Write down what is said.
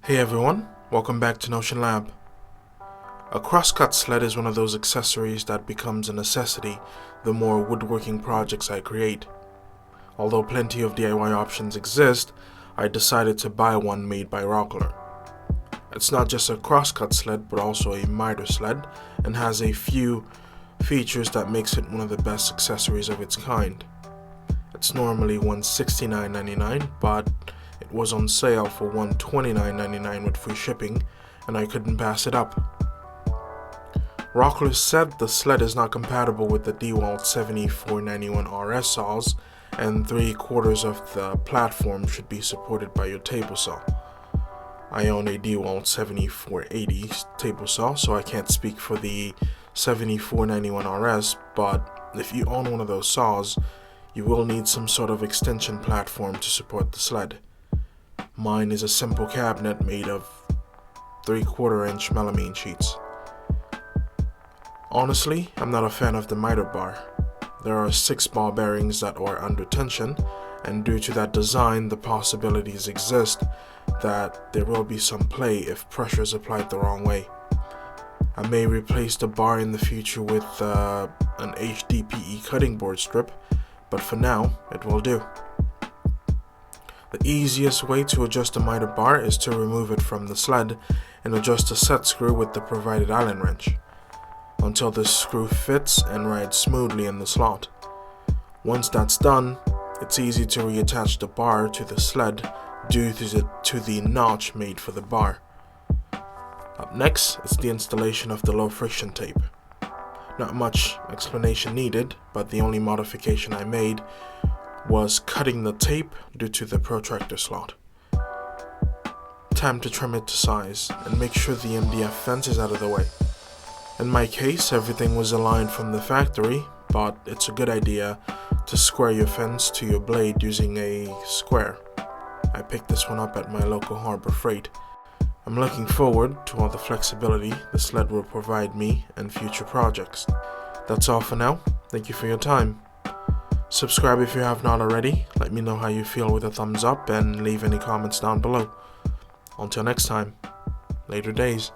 Hey everyone, welcome back to Notion Lab. A crosscut sled is one of those accessories that becomes a necessity the more woodworking projects I create. Although plenty of DIY options exist, I decided to buy one made by Rockler. It's not just a crosscut sled but also a miter sled and has a few features that makes it one of the best accessories of its kind. It's normally $169.99, but it was on sale for $129.99 with free shipping, and I couldn't pass it up. Rockler said the sled is not compatible with the Dewalt 7491 RS saws, and 3/4 of the platform should be supported by your table saw. I own a Dewalt 7480 table saw, so I can't speak for the 7491 RS, but if you own one of those saws, you will need some sort of extension platform to support the sled. Mine is a simple cabinet made of 3/4 inch melamine sheets. Honestly, I'm not a fan of the miter bar. There are 6 ball bearings that are under tension, and due to that design, the possibilities exist that there will be some play if pressure is applied the wrong way. I may replace the bar in the future with an HDPE cutting board strip, but for now, it will do. The easiest way to adjust the miter bar is to remove it from the sled and adjust the set screw with the provided Allen wrench until the screw fits and rides smoothly in the slot. Once that's done, it's easy to reattach the bar to the sled due to the notch made for the bar. Up next is the installation of the low friction tape. Not much explanation needed, but the only modification I made was cutting the tape due to the protractor slot. Time to trim it to size and make sure the MDF fence is out of the way. In my case, everything was aligned from the factory, but it's a good idea to square your fence to your blade using a square. I picked this one up at my local Harbor Freight. I'm looking forward to all the flexibility the sled will provide me in future projects. That's all for now. Thank you for your time. Subscribe if you have not already. Let me know how you feel with a thumbs up and leave any comments down below. Until next time, later days.